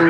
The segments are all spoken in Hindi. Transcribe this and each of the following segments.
Sir,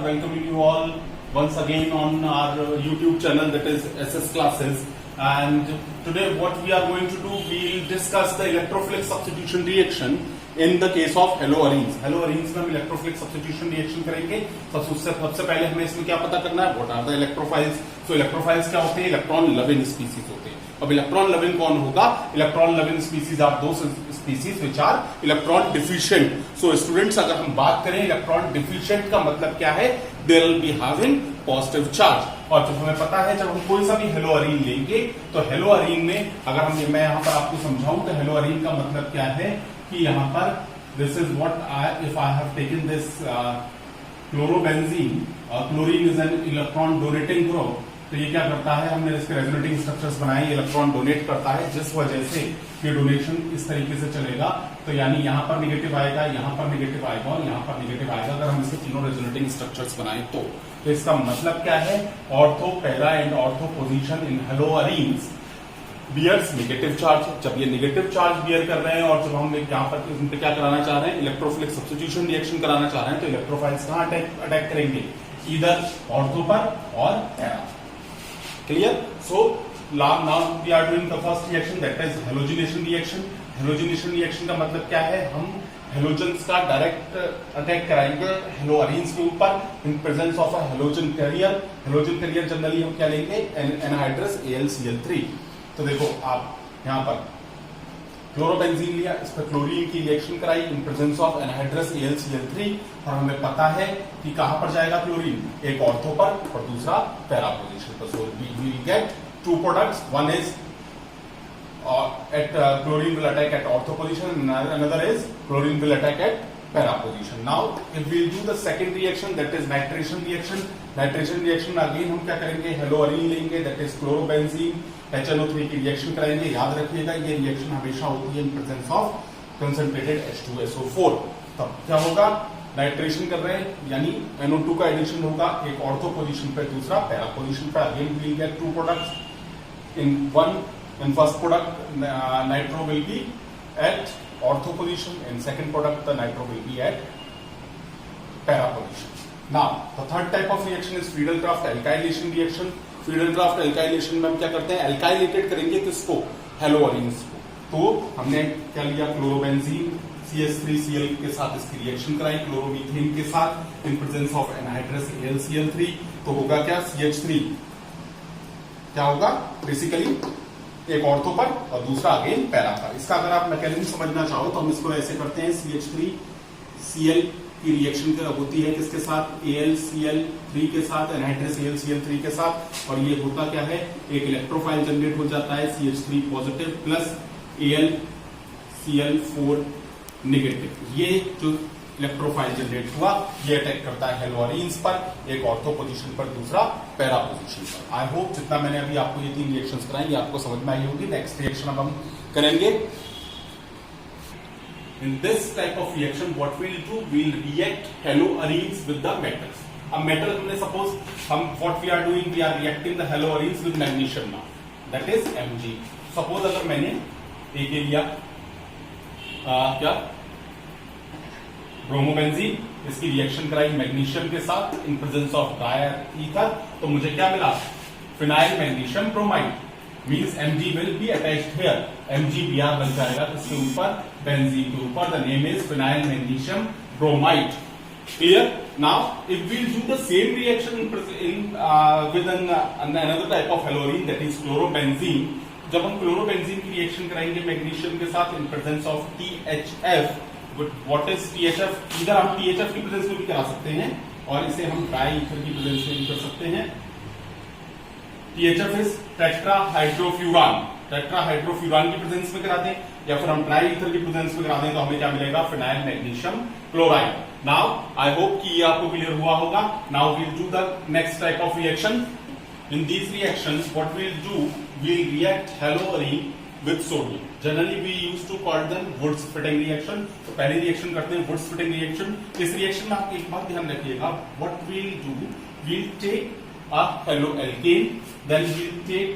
welcoming you all once again on our YouTube channel, that is SS Classes. And today what we are going to do, we'll discuss the electrophilic substitution reaction in the case of haloarenes. Haloarenes में हम electrophilic substitution reaction करेंगे। सबसे पहले हमें इसमें क्या पता करना है, what are the electrophiles? So electrophiles क्या होते हैं? इलेक्ट्रॉन लविंग स्पीसीज होते हैं। अब इलेक्ट्रॉन लविंग कौन होगा? Electron loving species are those species which are electron deficient. So students, अगर हम बात करें इलेक्ट्रॉन डिफिशिएंट का मतलब क्या है, they will be having positive charge. और जब हमें पता है, जब हम कोई सा भी हेलोअरीन लेंगे तो हेलोअरीन में अगर मैं यहाँ पर आपको समझाऊं तो हेलोअरीन का मतलब क्या है कि यहाँ पर this is what if I have taken this chlorobenzene, chlorine is an electron donating group. तो ये क्या करता है, हमने इसके रेजोनेटिंग स्ट्रक्चर्स बनाए, इलेक्ट्रॉन डोनेट करता है, जिस वजह से ये डोनेशन इस तरीके से चलेगा। तो यानी यहाँ पर नेगेटिव आएगा, यहाँ पर नेगेटिव आएगा और यहाँ पर नेगेटिव आएगा अगर हम इसके तीनों रेजोनेटिंग स्ट्रक्चर्स बनाए तो इसका मतलब क्या है, ortho, para and ortho position in haloarenes bears negative charge. जब ये नेगेटिव चार्ज बियर कर रहे हैं और जब हम यहाँ पर इन पे क्या कराना चाह रहे हैं, इलेक्ट्रोफिलिक सब्स्टिट्यूशन रिएक्शन कराना चाह रहे हैं, तो इलेक्ट्रोफाइल्स कहाँ अटैक करेंगे, इधर ऑर्थो पर और para. Clear? So now we are doing the first reaction, that is halogenation reaction. Halogenation reaction का मतलब क्या है, हम हेलोजेंस का डायरेक्ट अटैक कराएंगे हेलोअरीन्स के ऊपर in presence of a halogen carrier. Halogen carrier generally हम क्या लेंगे, एनहाइड्रस AlCl3। तो देखो आप यहाँ पर क्लोरोबेंजीन लिया, इस पर क्लोरीन की रिएक्शन कराई इन प्रेजेंस ऑफ एनहाइड्रस AlCl3 और हमें पता है कि कहां पर जाएगा क्लोरीन, एक ऑर्थो पर और दूसरा पैरा पोजीशन पर। So we will get two products, one is at chlorine will attack at ortho position and another is chlorine will attack at para position. Now if we do the second reaction, that is nitration reaction. Nitration reaction again हम क्या करेंगे, हेलोअरीन लेंगे, that is क्लोरोबेंजीन HNO3 की रिएक्शन कराएंगे। याद रखिएगा ये रिएक्शन हमेशा होती है इन प्रेजेंस ऑफ कंसंट्रेटेड H2SO4। तब क्या होगा, नाइट्रेशन कर रहे हैं यानी NO2 का एडिशन होगा, एक ऑर्थो पोजीशन पे दूसरा पैरा पोजीशन पे। Again we will get two products in first product nitro will be at ortho position, in second product the nitro will be at para position. Now the third type of reaction is Friedel-Crafts alkylation reaction. Friedel-Crafts alkylation में हम क्या करते हैं, alkylated करेंगे किसको, हेलोअरीन्स को। तो हमने क्या लिया, क्लोरोबेंजीन CH3Cl के साथ इसकी रिएक्शन कराई क्लोरोमीथेन के साथ in presence of anhydrous AlCl3। तो होगा क्या, CH3 क्या होगा, बेसिकली एक ऑर्थो पर और दूसरा अगेन पैरा पर। इसका अगर आप मैकेनिज्म समझना चाहो तो हम इसको ऐसे करते हैं, CH3Cl की रिएक्शन होती है किसके साथ, AlCl3 के साथ, एनहाइड्रस AlCl3 के साथ। और ये होता क्या है, एक इलेक्ट्रोफाइल जनरेट हो जाता है CH3 positive plus AlCl4 negative. ये जो इलेक्ट्रोफाइल जनरेट हुआ ये अटैक करता है हेलोअरीन्स पर, एक ऑर्थो पोजीशन पर दूसरा पैरा पोजीशन पर। आई होप जितना मैंने अभी आपको ये तीन रिएक्शंस कराई ये आपको समझ में आई होगी। नेक्स्ट रिएक्शन अब हम करेंगे। In this type of reaction what we will do, we will react haloarenes with the metals. अब मेटल हमने सपोज हम what we are doing, we are reacting the haloarenes with magnesium now, that is Mg। Suppose अगर मैंने एक लिया क्या, ब्रोमोबेंजीन, इसकी रिएक्शन कराई मैग्नीशियम के साथ in presence of dry ether, तो मुझे क्या मिला, phenyl magnesium bromide, means Mg will be attached here, MgBr बन जाएगा इसके ऊपर, बेंजीन के ऊपर। The name is phenyl magnesium bromide. Clear? Now if we do the same reaction with another type of haloarene, that is chlorobenzene. जब हम क्लोरोबेंजीन की रिएक्शन कराएंगे मैग्नीशियम के साथ in presence of THF, what is THF, इधर हम THF की प्रेजेंस में भी करा सकते हैं और इसे हम ट्राई ईथर की प्रेजेंस में भी कर सकते हैं। THF इज टेट्राहाइड्रोफ्यूरान, टेट्राहाइड्रोफ्यूरान की प्रेजेंस में करा दें या फिर हम ट्राई ईथर की प्रेजेंस में करा दें तो हमें क्या मिलेगा, phenyl magnesium chloride. Now I hope कि ये आपको क्लियर हुआ होगा। Now we will do the next type of reaction. In these reactions what we will do, we will react haloarene with sodium. Generally we used to call them Wurtz-Fitting reaction. तो पहली रिएक्शन करते हैं Wurtz-Fitting reaction। इस रिएक्शन में आप एक बात ध्यान रखिएगा, what we'll do, we'll take a haloalkane, then we'll take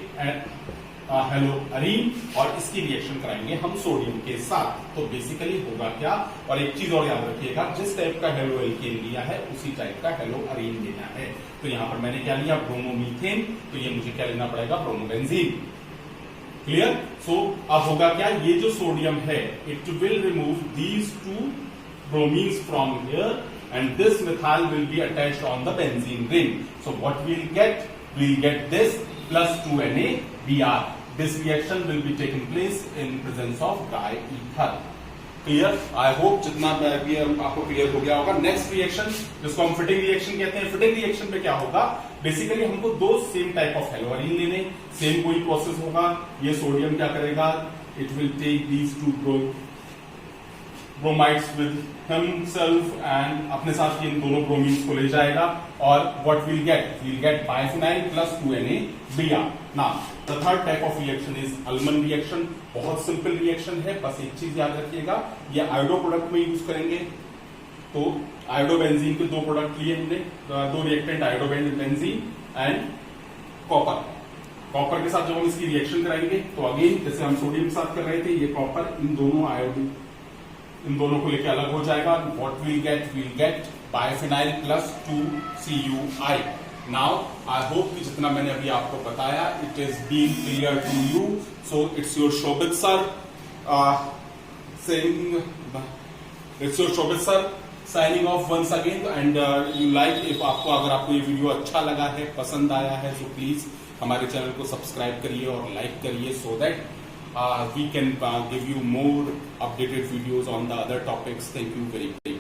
hello Areen और इसकी रिएक्शन कराएंगे हम सोडियम के साथ। तो बेसिकली होगा क्या, और एक चीज और याद रखिएगा, जिस टाइप का हेलो एल्केन लिया है उसी टाइप का हेलो अरीन लेना है। तो यहां पर मैंने क्या लिया, ब्रोमोमीथेन, तो ये मुझे क्या लेना पड़ेगा, ब्रोमोबेंजीन। क्लियर। सो अब होगा क्या, ये जो सोडियम है it will remove these two bromines from here and this methyl will be attached on the benzene ring. So what we'll get this plus 2NaBr. This reaction will be taking place in presence of diether. Clear. I hope जितना भी आपको क्लियर हो गया होगा। नेक्स्ट रिएक्शन जिसको हम फिटिंग रिएक्शन कहते हैं, फिटिंग रिएक्शन पे क्या होगा, बेसिकली हमको दो सेम टाइप ऑफ हेलोअरीन लेने, सेम कोई प्रोसेस होगा। ये सोडियम क्या करेगा, it will take these two bromides with himself and अपने साथ इन दोनों ब्रोमीन्स को ले जाएगा और what will get biphenyl plus 2NaBr। Now the third type of reaction is Ullmann reaction. बहुत सिंपल रिएक्शन है, बस एक चीज याद रखिएगा, ये आयोडो प्रोडक्ट में यूज करेंगे। तो आयोडोबेंजीन के दो प्रोडक्ट लिए हमने, दो reactant iodobenzene and copper. Copper के साथ जब हम इसकी रिएक्शन कराएंगे तो अगेन जैसे हम सोडियम के साथ कर रहे थे, ये कॉपर इन दोनों को लेके अलग हो जाएगा। What will get biphenyl plus 2CuI। Now I hope कि जितना मैंने अभी आपको बताया it is being clear to you. So it's your Shobhit sir signing off once again and you like, if अगर आपको ये वीडियो अच्छा लगा है, पसंद आया है, तो प्लीज हमारे चैनल को सब्सक्राइब करिए और लाइक करिए, so that we can give you more updated videos on the other topics. Thank you very much.